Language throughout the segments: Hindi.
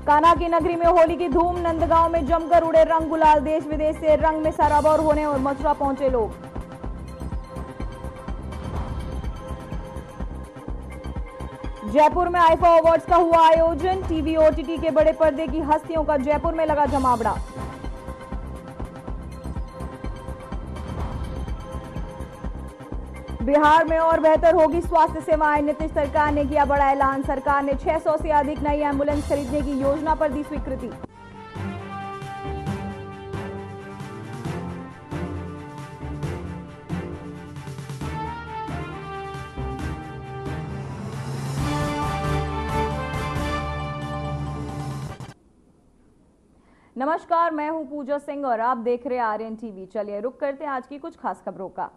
कान्हा की नगरी में होली की धूम, नंदगांव में जमकर उड़े रंग गुलाल, देश विदेश से रंग में सराबोर होने और मथुरा पहुंचे लोग। जयपुर में आईफा अवार्ड्स का हुआ आयोजन, टीवी ओटीटी के बड़े पर्दे की हस्तियों का जयपुर में लगा जमावड़ा। बिहार में और बेहतर होगी स्वास्थ्य सेवाएं, नीतीश सरकार ने किया बड़ा ऐलान। सरकार ने 600 से अधिक नई एम्बुलेंस खरीदने की योजना पर दी स्वीकृति। नमस्कार, मैं हूं पूजा सिंह और आप देख रहे हैं आर्यन टीवी। चलिए रुक करते हैं आज की कुछ खास खबरों का।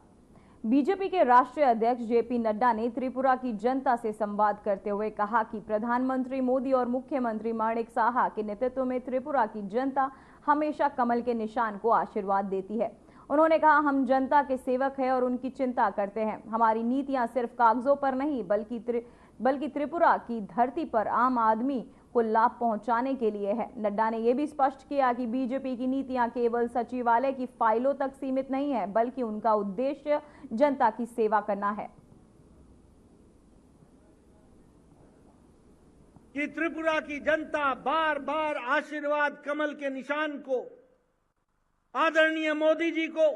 बीजेपी के राष्ट्रीय अध्यक्ष जेपी नड्डा ने त्रिपुरा की जनता से संवाद करते हुए कहा कि प्रधानमंत्री मोदी और मुख्यमंत्री माणिक साहा के नेतृत्व में त्रिपुरा की जनता हमेशा कमल के निशान को आशीर्वाद देती है। उन्होंने कहा, हम जनता के सेवक हैं और उनकी चिंता करते हैं। हमारी नीतियां सिर्फ कागजों पर नहीं बल्कि त्रिपुरा की धरती पर आम आदमी को लाभ पहुंचाने के लिए है। नड्डा ने यह भी स्पष्ट किया कि बीजेपी की नीतियां केवल सचिवालय की फाइलों तक सीमित नहीं है, बल्कि उनका उद्देश्य जनता की सेवा करना है। कि त्रिपुरा की जनता बार बार आशीर्वाद कमल के निशान को, आदरणीय मोदी जी को,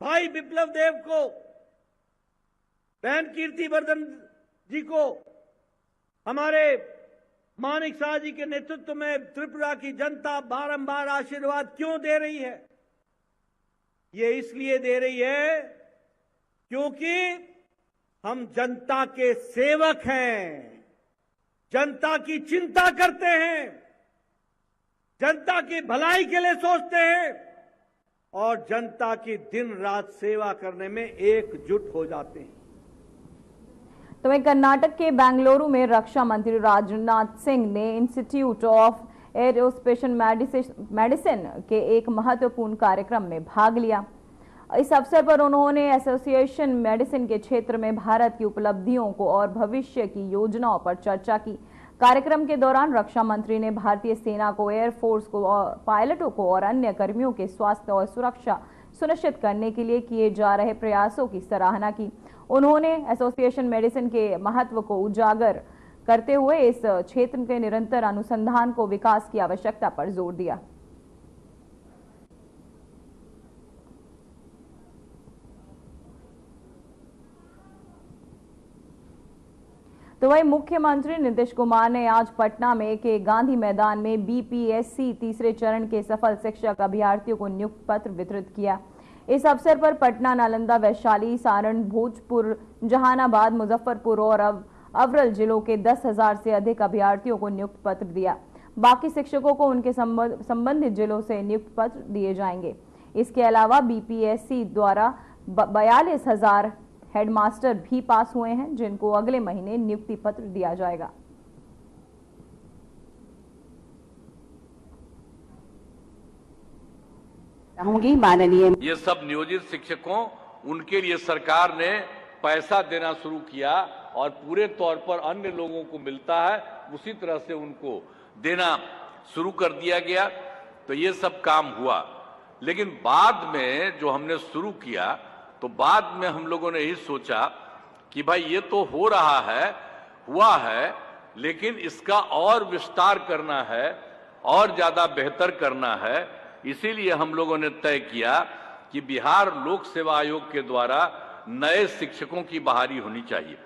भाई विप्लव देव को, बहन कीर्तिवर्धन जी को, हमारे माणिक साह जी के नेतृत्व में त्रिपुरा की जनता बारंबार आशीर्वाद क्यों दे रही है? ये इसलिए दे रही है क्योंकि हम जनता के सेवक हैं, जनता की चिंता करते हैं, जनता की भलाई के लिए सोचते हैं और जनता की दिन रात सेवा करने में एकजुट हो जाते हैं। तो वहीं कर्नाटक के बेंगलुरु में रक्षा मंत्री राजनाथ सिंह ने इंस्टीट्यूट ऑफ एरोस्पेशल मेडिसिन के एक महत्वपूर्ण कार्यक्रम में भाग लिया। इस अवसर पर उन्होंने एसोसिएशन मेडिसिन के क्षेत्र में भारत की उपलब्धियों को और भविष्य की योजनाओं पर चर्चा की। कार्यक्रम के दौरान रक्षा मंत्री ने भारतीय सेना को, एयरफोर्स को, पायलटों को और अन्य कर्मियों के स्वास्थ्य और सुरक्षा सुनिश्चित करने के लिए किए जा रहे प्रयासों की सराहना की। उन्होंने एसोसिएशन मेडिसिन के महत्व को उजागर करते हुए इस क्षेत्र के निरंतर अनुसंधान को विकास की आवश्यकता पर जोर दिया। तो वही मुख्यमंत्री नीतीश कुमार ने आज पटना में के गांधी मैदान में बीपीएससी तीसरे चरण के सफल शिक्षक अभ्यर्थियों को नियुक्ति पत्र वितरित किया। इस अवसर पर पटना, नालंदा, वैशाली, सारण, भोजपुर, जहानाबाद, मुजफ्फरपुर और अवरल जिलों के 10,000 से अधिक अभ्यर्थियों को नियुक्ति पत्र दिया। बाकी शिक्षकों को उनके संबंधित जिलों से नियुक्ति पत्र दिए जाएंगे। इसके अलावा बीपीएससी द्वारा 42,000 हेडमास्टर भी पास हुए हैं, जिनको अगले महीने नियुक्ति पत्र दिया जाएगा। माननीय ये सब नियोजित शिक्षकों, उनके लिए सरकार ने पैसा देना शुरू किया और पूरे तौर पर अन्य लोगों को मिलता है उसी तरह से उनको देना शुरू कर दिया गया। तो ये सब काम हुआ, लेकिन बाद में जो हमने शुरू किया तो बाद में हम लोगों ने यही सोचा कि भाई ये तो हो रहा है, हुआ है, लेकिन इसका और विस्तार करना है और ज्यादा बेहतर करना है। इसीलिए हम लोगों ने तय किया कि बिहार लोक सेवा आयोग के द्वारा नए शिक्षकों की बहाली होनी चाहिए।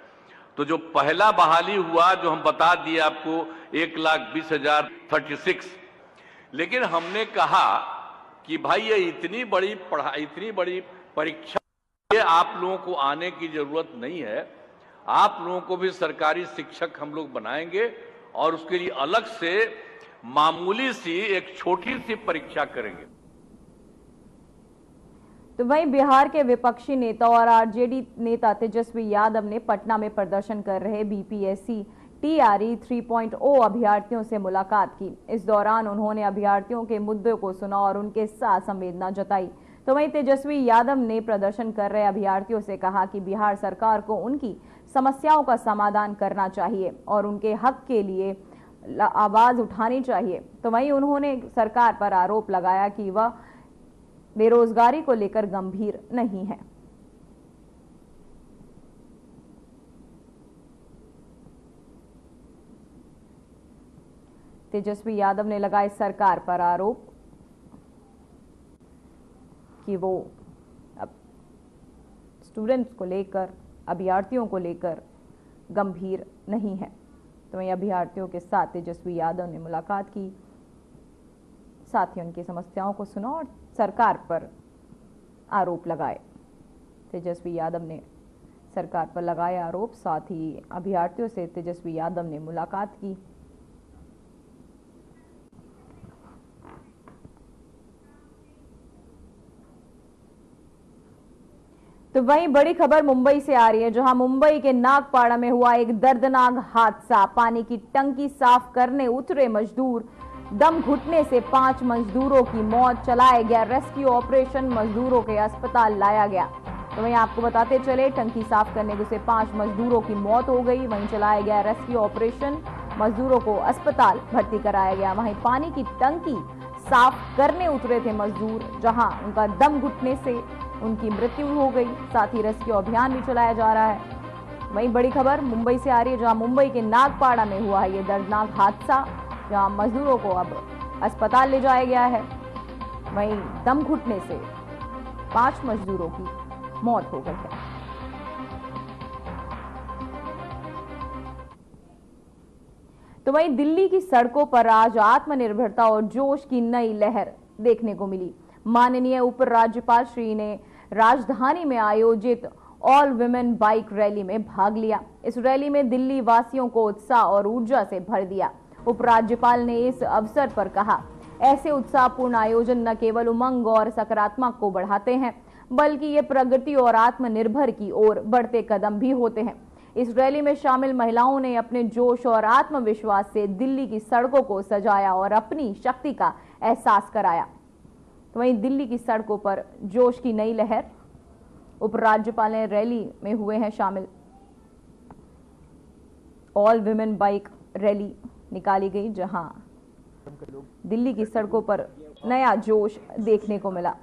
तो जो पहला बहाली हुआ, जो हम बता दिए आपको, 1,20,036, लेकिन हमने कहा कि भाई ये इतनी बड़ी पढ़ाई, इतनी बड़ी परीक्षा, ये आप लोगों को आने की जरूरत नहीं है। आप लोगों को भी सरकारी शिक्षक हम लोग बनाएंगे और उसके लिए अलग से मामूली सी एक छोटी सी परीक्षा करेंगे। तो वहीं बिहार के विपक्षी नेता और आरजेडी नेता तेजस्वी यादव ने पटना में प्रदर्शन कर रहे बीपीएससी टीआरई 3.0 अभ्यर्थियों से मुलाकात की। इस दौरान उन्होंने अभ्यर्थियों के मुद्दों को सुना और उनके साथ संवेदना जताई। तो वहीं तेजस्वी यादव ने प्रदर्शन कर रहे अभ्यर्थियों से कहा कि बिहार सरकार को उनकी समस्याओं का समाधान करना चाहिए और उनके हक के लिए आवाज उठानी चाहिए। तो वहीं उन्होंने सरकार पर आरोप लगाया कि वह बेरोजगारी को लेकर गंभीर नहीं है। तेजस्वी यादव ने लगाए सरकार पर आरोप कि वो अब स्टूडेंट्स को लेकर, अभ्यर्थियों को लेकर गंभीर नहीं है। तो वहीं अभ्यर्थियों के साथ तेजस्वी यादव ने मुलाकात की, साथ ही उनकी समस्याओं को सुना और सरकार पर आरोप लगाए। तेजस्वी यादव ने सरकार पर लगाए आरोप, साथ ही अभ्यर्थियों से तेजस्वी यादव ने मुलाकात की। तो वहीं बड़ी खबर मुंबई से आ रही है, जहां मुंबई के नागपाड़ा में हुआ एक दर्दनाक हादसा। पानी की टंकी साफ करने उतरे मजदूर, दम घुटने से 5 मजदूरों की मौत। चलाया गया रेस्क्यू ऑपरेशन, मजदूरों के अस्पताल लाया गया। तो वहीं आपको बताते चले, टंकी साफ करने घुसे 5 मजदूरों की मौत हो गई। वहीं चलाया गया रेस्क्यू ऑपरेशन, मजदूरों को अस्पताल भर्ती कराया गया। वहीं पानी की टंकी साफ करने उतरे थे मजदूर, जहां उनका दम घुटने से उनकी मृत्यु हो गई। साथ ही रेस्क्यू अभियान भी चलाया जा रहा है। वहीं बड़ी खबर मुंबई से आ रही है, जहां मुंबई के नागपाड़ा में हुआ है ये दर्दनाक हादसा, जहां मजदूरों को अब अस्पताल ले जाया गया है। वहीं दम घुटने से 5 मजदूरों की मौत हो गई है। तो वहीं दिल्ली की सड़कों पर आज आत्मनिर्भरता और जोश की नई लहर देखने को मिली। माननीय उपराज्यपाल श्री ने राजधानी में आयोजित ऑल विमेन बाइक रैली में भाग लिया। इस रैली में दिल्ली वासियों को उत्साह और ऊर्जा से भर दिया। उपराज्यपाल ने इस अवसर पर कहा, ऐसे उत्साहपूर्ण आयोजन न केवल उमंग और सकारात्मक को बढ़ाते हैं, बल्कि ये प्रगति और आत्मनिर्भर की ओर बढ़ते कदम भी होते हैं। इस रैली में शामिल महिलाओं ने अपने जोश और आत्मविश्वास से दिल्ली की सड़कों को सजाया और अपनी शक्ति का एहसास कराया। तो वहीं दिल्ली की सड़कों पर जोश की नई लहर, उपराज्यपाल ने रैली में हुए हैं शामिल। ऑल विमेन बाइक रैली निकाली गई, जहां दिल्ली की सड़कों पर नया जोश देखने को मिला।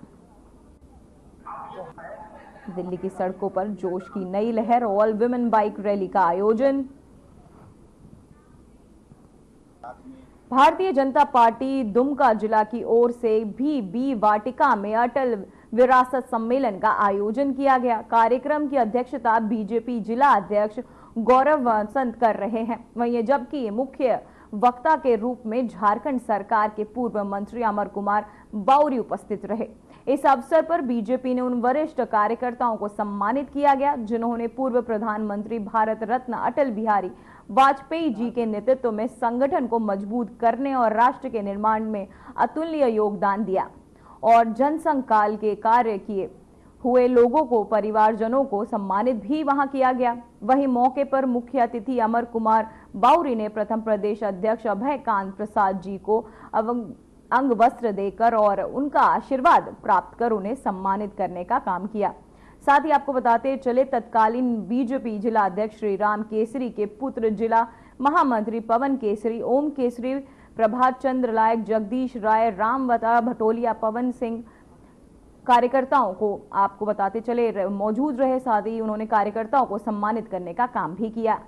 दिल्ली की सड़कों पर जोश की नई लहर, ऑल विमेन बाइक रैली का आयोजन। भारतीय जनता पार्टी दुमका जिला की ओर से भी बी वाटिका में अटल विरासत सम्मेलन का आयोजन किया गया। कार्यक्रम की अध्यक्षता बीजेपी जिला अध्यक्ष गौरव वसंत कर रहे हैं। वहीं जबकि मुख्य वक्ता के रूप में झारखंड सरकार के पूर्व मंत्री अमर कुमार बाउरी उपस्थित रहे। इस अवसर पर बीजेपी ने उन वरिष्ठ कार्यकर्ताओं को सम्मानित किया गया, जिन्होंने पूर्व प्रधानमंत्री भारत रत्न अटल बिहारी वाजपेयी जी के नेतृत्व में संगठन को मजबूत करने और राष्ट्र के निर्माण में अतुल्य योगदान दिया और जनसंघ काल के कार्य किए हुए लोगों को, परिवारजनों को सम्मानित भी वहां किया गया। वहीं मौके पर मुख्य अतिथि अमर कुमार बाउरी ने प्रथम प्रदेश अध्यक्ष अभय कांत प्रसाद जी को अंग वस्त्र देकर और उनका आशीर्वाद प्राप्त कर उन्हें सम्मानित करने का काम किया। साथ ही आपको बताते चले, तत्कालीन बीजेपी जिला अध्यक्ष श्री राम केसरी के पुत्र जिला महामंत्री पवन केसरी, ओम केसरी, प्रभात चंद्र लायक, जगदीश राय, रामवता भटोलिया, पवन सिंह कार्यकर्ताओं को आपको बताते चले मौजूद रहे। साथ ही उन्होंने कार्यकर्ताओं को सम्मानित करने का काम भी किया।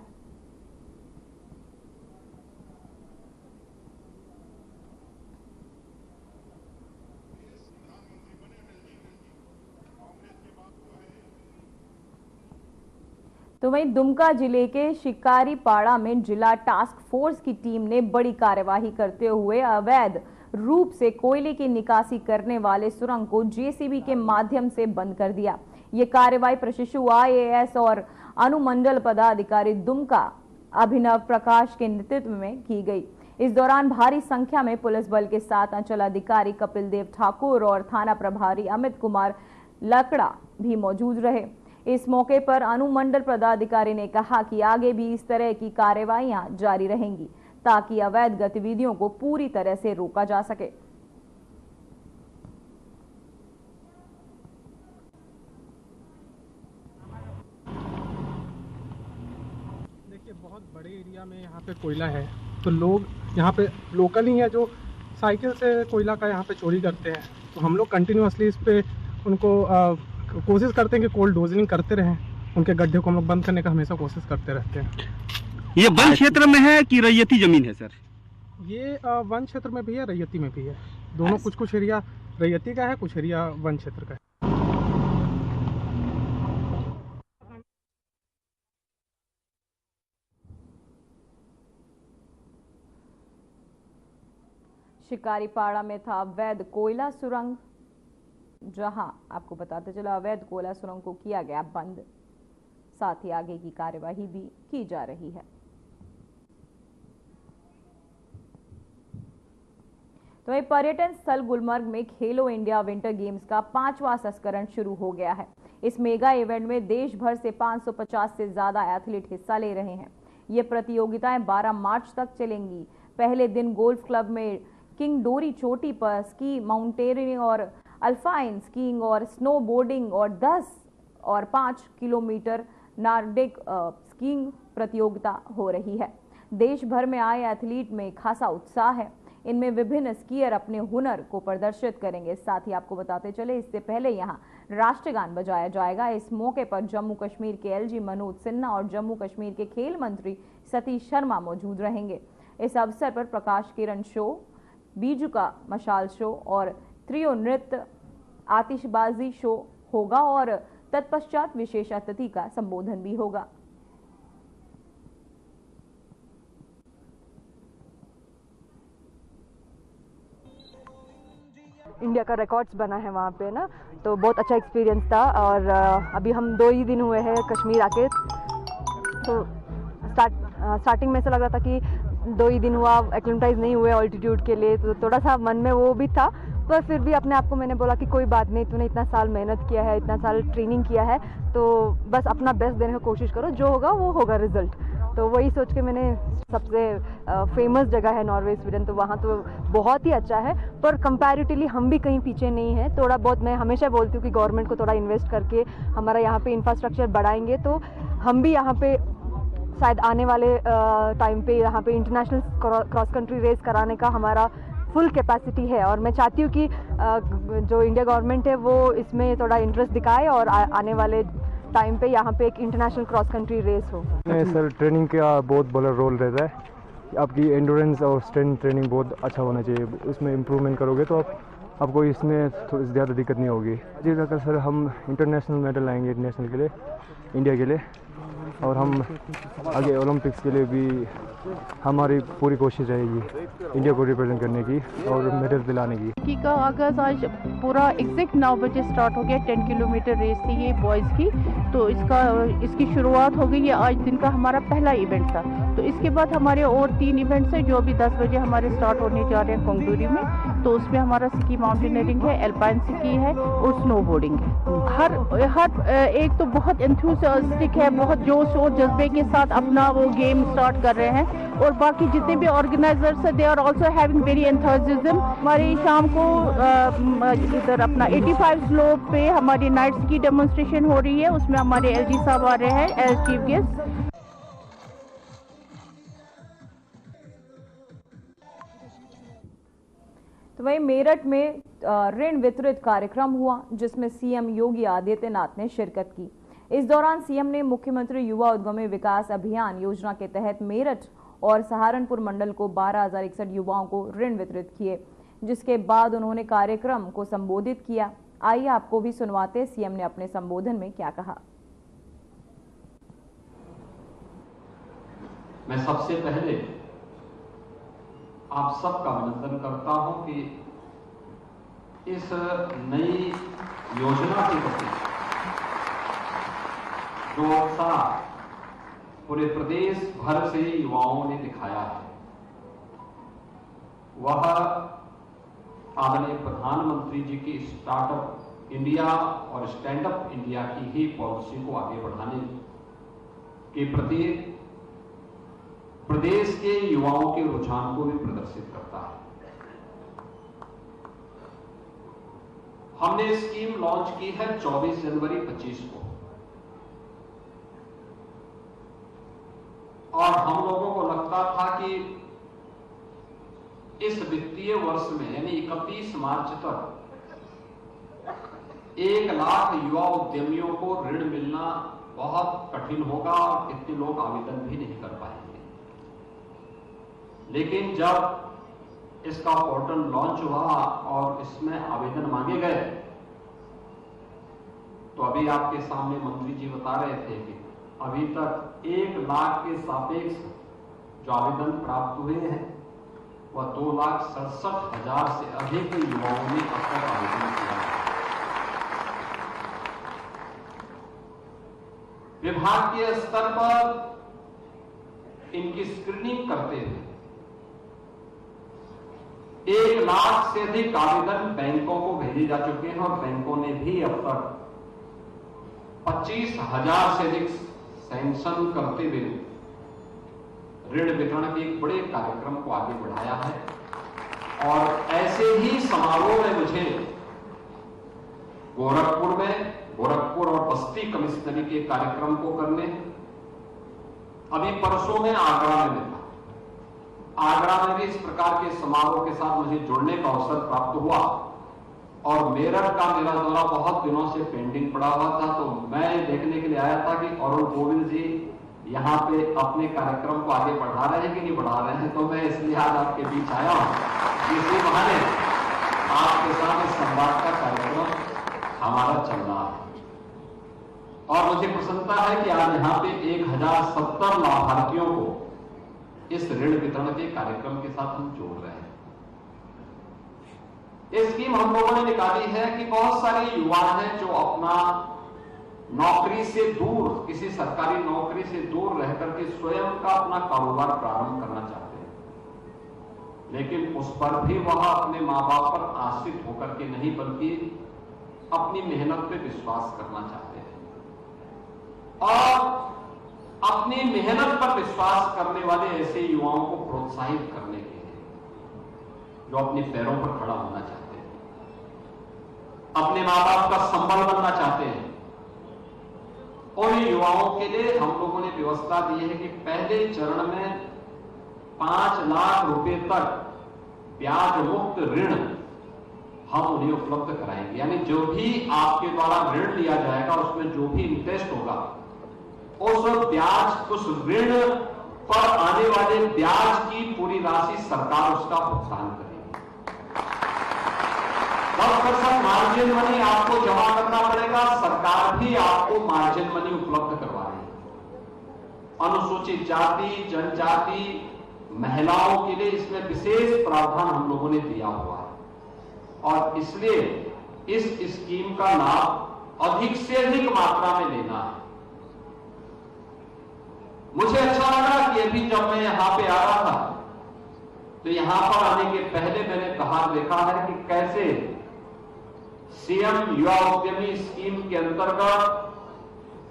तो वहीं दुमका जिले के शिकारीपाड़ा में जिला टास्क फोर्स की टीम ने बड़ी कार्यवाही करते हुए अवैध रूप से कोयले की निकासी करने वाले सुरंग को जेसीबी के माध्यम से बंद कर दिया। ये कार्रवाई प्रशिक्षु आईएएस और अनुमंडल पदाधिकारी दुमका अभिनव प्रकाश के नेतृत्व में की गई। इस दौरान भारी संख्या में पुलिस बल के साथ अंचल अधिकारी कपिल देव ठाकुर और थाना प्रभारी अमित कुमार लकड़ा भी मौजूद रहे। इस मौके पर अनुमंडल पदाधिकारी ने कहा कि आगे भी इस तरह की कार्रवाइयां जारी रहेंगी, ताकि अवैध गतिविधियों को पूरी तरह से रोका जा सके। देखिए, बहुत बड़े एरिया में यहाँ पे कोयला है तो लोग यहाँ पे लोकल ही है जो साइकिल से कोयला का यहाँ पे चोरी करते हैं, तो हम लोग कंटिन्यूसली इस पे उनको कोशिश करते हैं कि कोल्ड डोजरिंग करते रहें, उनके गड्ढे को हम लोग बंद करने का हमेशा कोशिश करते रहते हैं। ये वन क्षेत्र में है कि रैयती जमीन है सर? ये वन क्षेत्र में भी है, रैयती में भी है, दोनों। कुछ एरिया रैयती का है, कुछ एरिया वन क्षेत्र का है। शिकारीपाड़ा में था अवैध कोयला सुरंग, जहां आपको बताते चला अवैध कोयला सुरंग को किया गया बंद, साथ ही आगे की कार्यवाही भी की जा रही है। तो वही पर्यटन स्थल गुलमर्ग में खेलो इंडिया विंटर गेम्स का 5वां संस्करण शुरू हो गया है। इस मेगा इवेंट में देश भर से 550 से ज्यादा एथलीट हिस्सा ले रहे हैं। ये प्रतियोगिताएं 12 मार्च तक चलेंगी। पहले दिन गोल्फ क्लब में किंग डोरी चोटी पर स्की माउंटेनियरिंग और अल्पाइन स्कीइंग और स्नो बोर्डिंग और 10 और 5 किलोमीटर नॉर्डिक स्कीइंग प्रतियोगिता हो रही है। देश भर में आए एथलीट में खासा उत्साह है। इनमें विभिन्न स्कीयर अपने हुनर को प्रदर्शित करेंगे। साथ ही आपको बताते चले, इससे पहले यहां राष्ट्रगान बजाया जाएगा। इस मौके पर जम्मू कश्मीर के एलजी मनोज सिन्हा और जम्मू कश्मीर के खेल मंत्री सतीश शर्मा मौजूद रहेंगे। इस अवसर पर प्रकाश किरण शो, बीजू का मशाल शो और त्रियो नृत्य आतिशबाजी शो होगा और तत्पश्चात विशेष अतिथि का संबोधन भी होगा। इंडिया का रिकॉर्ड्स बना है वहाँ पे ना, तो बहुत अच्छा एक्सपीरियंस था। और अभी हम 2 ही दिन हुए हैं कश्मीर आके, तो स्टार्टिंग में ऐसा लग रहा था कि 2 ही दिन हुआ, एक्लिमेटाइज नहीं हुए ऑल्टीट्यूड के लिए, तो थोड़ा सा मन में वो भी था। पर फिर भी अपने आप को मैंने बोला कि कोई बात नहीं, तूने इतना साल मेहनत किया है, इतना साल ट्रेनिंग किया है, तो बस अपना बेस्ट देने की कोशिश करो, जो होगा वो होगा रिजल्ट। तो वही सोच के मैंने, सबसे फेमस जगह है नॉर्वे स्वीडन, तो वहाँ तो बहुत ही अच्छा है, पर कंपैरेटिवली हम भी कहीं पीछे नहीं है। थोड़ा बहुत मैं हमेशा बोलती हूँ कि गवर्नमेंट को थोड़ा इन्वेस्ट करके हमारा यहाँ पे इंफ्रास्ट्रक्चर बढ़ाएंगे तो हम भी यहाँ पे शायद आने वाले टाइम पे यहाँ पे इंटरनेशनल क्रॉस कंट्री रेस कराने का हमारा फुल कैपेसिटी है। और मैं चाहती हूँ कि जो इंडिया गवर्नमेंट है वो इसमें थोड़ा इंटरेस्ट दिखाए और आने वाले टाइम पे यहाँ पे एक इंटरनेशनल क्रॉस कंट्री रेस हो। सर ट्रेनिंग का बहुत बड़ा रोल रहता है। आपकी एंडोरेंस और स्ट्रेंथ ट्रेनिंग बहुत अच्छा होना चाहिए, उसमें इम्प्रूवमेंट करोगे तो आपको इसमें थोड़ी ज़्यादा दिक्कत नहीं होगी। आगे जाकर सर हम इंटरनेशनल मेडल लाएंगे इंटरनेशनल के लिए, इंडिया के लिए, और हम आगे ओलंपिक्स के लिए भी हमारी पूरी कोशिश रहेगी इंडिया को रिप्रेजेंट करने की और मेडल दिलाने की। का आगाज़ आज पूरा एग्जैक्ट 9 बजे स्टार्ट हो गया। 10 किलोमीटर रेस थी ये बॉयज़ की, तो इसकी शुरुआत हो गई। ये आज दिन का हमारा पहला इवेंट था। तो इसके बाद हमारे और 3 इवेंट्स हैं जो अभी 10 बजे हमारे स्टार्ट होने जा रहे हैं कोंगडूरी में। तो उसमें हमारा स्की माउंटेनियरिंग है, एल्पाइन स्की है और स्नो बोर्डिंग है। हर एक तो बहुत एंथुसियास्टिक है, बहुत जोश और जज्बे के साथ अपना वो गेम स्टार्ट कर रहे हैं। और बाकी जितने भी ऑर्गेनाइजर्स हैं, they are also having very enthusiasm. हमारी शाम को इधर अपना 85 स्लोप पे हमारी नाइट स्की डेमोन्स्ट्रेशन हो रही है, उसमें हमारे एलजी साहब आ रहे हैं एज चीफ गेस्ट। तो वहीं मेरठ में ऋण वितरित कार्यक्रम हुआ, जिसमें सीएम योगी आदित्यनाथ ने शिरकत की। इस दौरान सीएम ने मुख्यमंत्री युवा उद्यमी विकास अभियान योजना के तहत मेरठ और सहारनपुर मंडल को 12,061 युवाओं को ऋण वितरित किए, जिसके बाद उन्होंने कार्यक्रम को संबोधित किया। आइए आपको भी सुनवाते सीएम ने अपने संबोधन में क्या कहा। मैं सबसे पहले आप सबका अभिनंदन करता हूं कि इस नई योजना के प्रति जो उत्साह पूरे प्रदेश भर से युवाओं ने दिखाया है, वह आदरणीय प्रधानमंत्री जी की स्टार्टअप इंडिया और स्टैंड अप इंडिया की ही पॉलिसी को आगे बढ़ाने के प्रति प्रदेश के युवाओं के रुझान को भी प्रदर्शित करता है। हमने स्कीम लॉन्च की है 24 जनवरी 25 को। और हम लोगों को लगता था कि इस वित्तीय वर्ष में यानी 31 मार्च तक 1 लाख युवा उद्यमियों को ऋण मिलना बहुत कठिन होगा और इतने लोग आवेदन भी नहीं कर पाएंगे। लेकिन जब इसका पोर्टल लॉन्च हुआ और इसमें आवेदन मांगे गए, तो अभी आपके सामने मंत्री जी बता रहे थे कि अभी तक 1 लाख के सापेक्ष जो आवेदन प्राप्त हुए हैं वह 2,67,000 से अधिक युवाओं ने अब तक आवेदन किया है। विभाग के स्तर पर इनकी स्क्रीनिंग करते हुए 1 लाख से अधिक आवेदन बैंकों को भेजे जा चुके हैं और बैंकों ने भी अब तक 25,000 से अधिक सैंक्शन करते हुए ऋण वितरण के एक बड़े कार्यक्रम को आगे बढ़ाया है। और ऐसे ही समारोह में मुझे गोरखपुर और बस्ती कमिश्नरी के कार्यक्रम को करने, अभी परसों में आगरा में था। आगरा में भी इस प्रकार के समारोह के साथ मुझे जुड़ने का अवसर प्राप्त हुआ और मेरठ का मेरा दौरा बहुत दिनों से पेंडिंग पड़ा हुआ था, तो मैं देखने के लिए आया था कि अरुण गोविल जी यहाँ पे अपने कार्यक्रम को आगे बढ़ा रहे हैं कि नहीं बढ़ा रहे हैं। तो मैं इसलिए आज आपके बीच आया हूं, इसी बहाने आपके साथ इस संवाद का कार्यक्रम हमारा चल रहा है। और मुझे प्रसन्नता है कि आज यहाँ पे 1070 लाभार्थियों को इस ऋण वितरण के कार्यक्रम के साथ हम जोड़ रहे हैं। ये स्कीम हम लोगों ने निकाली है कि बहुत सारे युवा हैं जो अपना नौकरी से दूर, किसी सरकारी नौकरी से दूर रह करके स्वयं का अपना कारोबार प्रारंभ करना चाहते हैं, लेकिन उस पर भी वह अपने मां बाप पर आश्रित होकर के नहीं बल्कि अपनी मेहनत पे विश्वास करना चाहते हैं। और अपनी मेहनत पर विश्वास करने वाले ऐसे युवाओं को प्रोत्साहित करने के लिए जो अपने पैरों पर खड़ा होना चाहते हैं, अपने मां बाप का संबल बनना चाहते हैं, और युवाओं के लिए हम लोगों ने व्यवस्था दी है कि पहले चरण में 5 लाख रुपए तक ब्याज मुक्त ऋण हम उन्हें उपलब्ध कराएंगे। यानी जो भी आपके द्वारा ऋण लिया जाएगा उसमें जो भी इंटरेस्ट होगा उस ब्याज, उस ऋण पर आने वाले ब्याज की पूरी राशि सरकार उसका भुगतान करेगी। 10% मार्जिन मनी आपको जमा करना पड़ेगा, सरकार भी आपको मार्जिन मनी उपलब्ध करवा रही है। अनुसूचित जाति, जनजाति, महिलाओं के लिए इसमें विशेष प्रावधान हम लोगों ने दिया हुआ है और इसलिए इस स्कीम का लाभ अधिक से अधिक मात्रा में लेना है। मुझे अच्छा लगा कि अभी जब मैं यहां पे आ रहा था तो यहां पर आने के पहले मैंने देखा है कि कैसे सीएम युवा उद्यमी स्कीम के अंतर्गत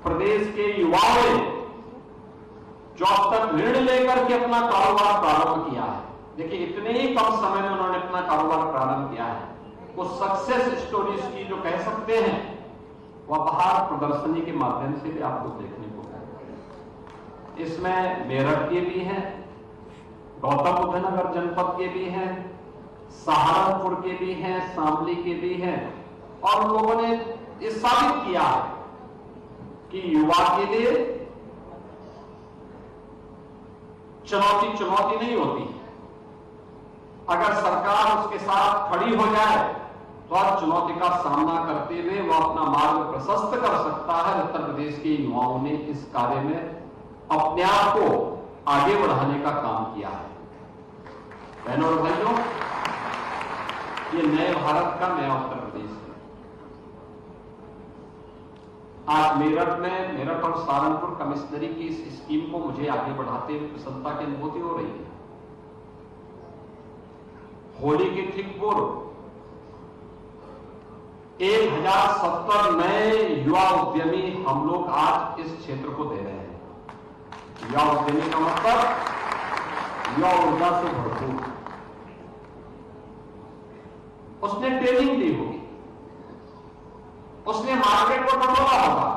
प्रदेश के युवाओं ने जो अब तक ऋण लेकर के अपना कारोबार प्रारंभ किया है, देखिए इतने ही कम समय में उन्होंने अपना कारोबार प्रारंभ किया है, वो सक्सेस स्टोरीज की जो कह सकते हैं वह बाहर प्रदर्शनी के माध्यम से भी आपको देखने को मिलेगा। इसमें मेरठ के भी हैं, गौतम बुद्ध नगर जनपद के भी हैं, सहारनपुर के भी हैं, शामली के भी हैं, और उन लोगों ने ये साबित किया है कि युवा के लिए चुनौती नहीं होती। अगर सरकार उसके साथ खड़ी हो जाए तो हर चुनौती का सामना करते हुए वह अपना मार्ग प्रशस्त कर सकता है। उत्तर प्रदेश के युवाओं ने इस कार्य में अपने आप को आगे बढ़ाने का काम किया है। बहनों और भाइयों, ये नए भारत का नया उत्तर प्रदेश है। आज मेरठ और सहारनपुर कमिश्नरी की इस स्कीम को मुझे आगे बढ़ाते हुए प्रसन्नता की अनुभूति हो रही है। होली के ठीक पूर्व 1070 नए युवा उद्यमी हम लोग आज इस क्षेत्र को दे रहे हैं। युवा उद्यमी का मतलब युवा ऊर्जा से भरपूर, उसने ट्रेनिंग दी होगी, उसने मार्केट को टटोला होगा,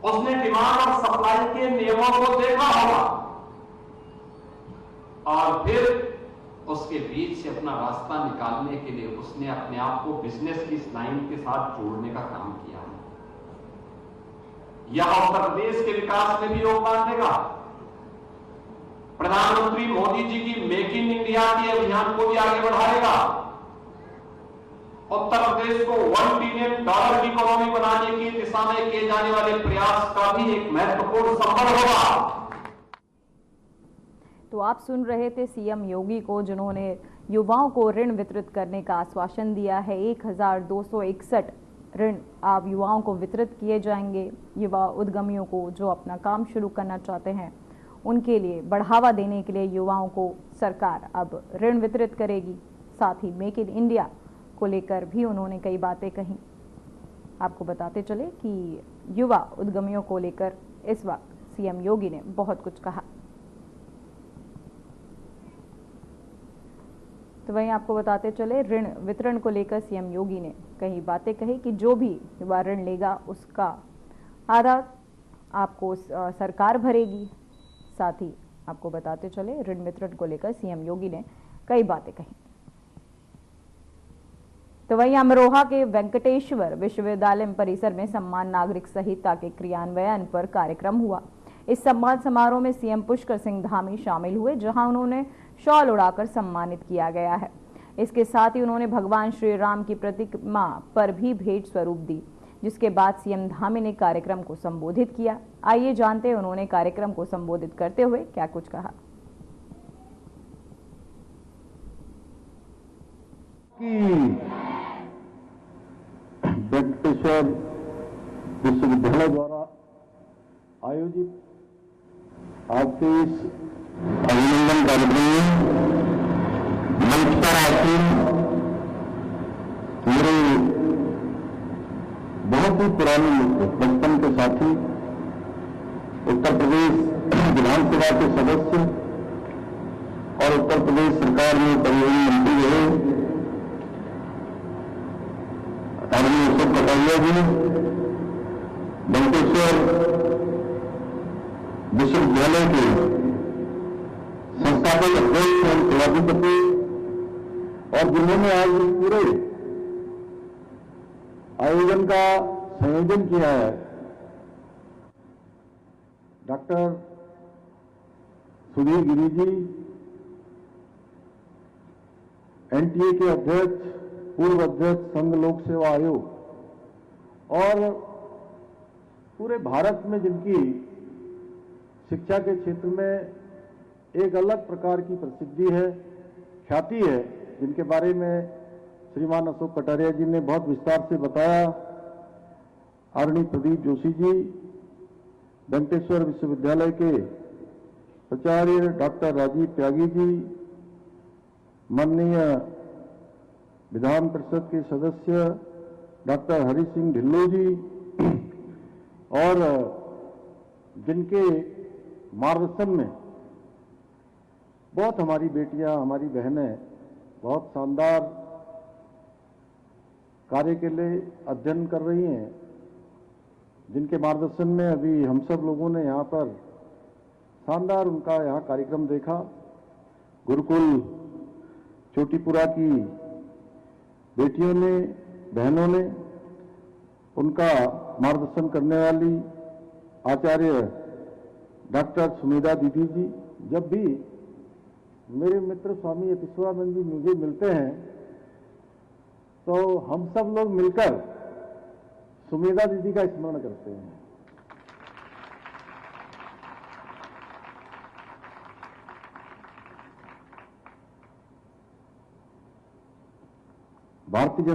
उसने डिमांड और सप्लाई के नियमों को देखा होगा और फिर उसके बीच से अपना रास्ता निकालने के लिए उसने अपने आप को बिजनेस की इस लाइन के साथ जोड़ने का काम किया है। यह उत्तर प्रदेश के विकास में भी योगदान देगा। प्रधानमंत्री मोदी जी की मेक इन इंडिया के अभियान को भी आगे बढ़ाएगा। उत्तर प्रदेश को $1 ट्रिलियन की इकोनॉमी बनाने की दिशा में किए जाने वाले प्रयास का भी एक महत्वपूर्ण संबल होगा। तो आप सुन रहे थे सीएम योगी को, जिन्होंने युवाओं को ऋण वितरित करने का आश्वासन दिया है। 1261 ऋण आप युवाओं को वितरित किए जाएंगे। युवा उद्यमियों को जो अपना काम शुरू करना चाहते हैं उनके लिए बढ़ावा देने के लिए युवाओं को सरकार अब ऋण वितरित करेगी। साथ ही मेक इन इंडिया को लेकर भी उन्होंने कई बातें कही। आपको बताते चले कि युवा उद्यमियों को लेकर इस वक्त सीएम योगी ने बहुत कुछ कहा। तो वहीं आपको बताते चले ऋण वितरण को लेकर सीएम योगी ने कई बातें कही कि जो भी युवा ऋण लेगा उसका आधा आपको सरकार भरेगी। साथ ही आपको बताते चले ऋण वितरण को लेकर सीएम योगी ने कई बातें कही। तो वहीं अमरोहा के वेंकटेश्वर विश्वविद्यालय परिसर में सम्मान नागरिक संहिता के क्रियान्वयन पर कार्यक्रम हुआ। इस सम्मान समारोह में सीएम पुष्कर सिंह धामी शामिल हुए, जहां उन्होंने शॉल उड़ाकर सम्मानित किया गया है। इसके साथ ही उन्होंने भगवान श्री राम की प्रतिमा पर भी भेंट स्वरूप दी, जिसके बाद सीएम धामी ने कार्यक्रम को संबोधित किया। आइए जानते हैं उन्होंने कार्यक्रम को संबोधित करते हुए क्या कुछ कहा। वेंकटेश्वर विश्वविद्यालय द्वारा आयोजित आज के इस अभिनंदन कार्यक्रम में मंच पर आसीन मेरे बहुत ही पुराने मित्र, बचपन के साथी, उत्तर प्रदेश विधानसभा के सदस्य और उत्तर प्रदेश सरकार में परिवहन मंत्री रहे आदरणीय अशोक कटारिया जी, वेंकटेश्वर विश्वविद्यालय के संस्थापक अध्यक्ष एवं कुलाधिपति और जिन्होंने आज इस पूरे आयोजन का संयोजन किया है, डॉक्टर सुधीर गिरी जी, एनटीए के अध्यक्ष, पूर्व अध्यक्ष संघ लोक सेवा आयोग और पूरे भारत में जिनकी शिक्षा के क्षेत्र में एक अलग प्रकार की प्रसिद्धि है, ख्याति है, जिनके बारे में श्रीमान अशोक कटारिया जी ने बहुत विस्तार से बताया। आदरणीय प्रदीप जोशी जी, वेंकटेश्वर विश्वविद्यालय के प्राचार्य डॉक्टर राजीव त्यागी जी, माननीय विधान परिषद के सदस्य डॉक्टर हरि सिंह ढिल्लो जी और जिनके मार्गदर्शन में बहुत हमारी बेटियां, हमारी बहनें बहुत शानदार कार्य के लिए अध्ययन कर रही हैं, जिनके मार्गदर्शन में अभी हम सब लोगों ने यहाँ पर शानदार उनका यहाँ कार्यक्रम देखा। गुरुकुल चोटीपुरा की बेटियों ने, बहनों ने, उनका मार्गदर्शन करने वाली आचार्य डॉक्टर सुमेधा दीदी जी, जब भी मेरे मित्र स्वामी यतीश्वरानंद जी मुझे मिलते हैं तो हम सब लोग मिलकर सुमेधा दीदी का स्मरण करते हैं। भारतीय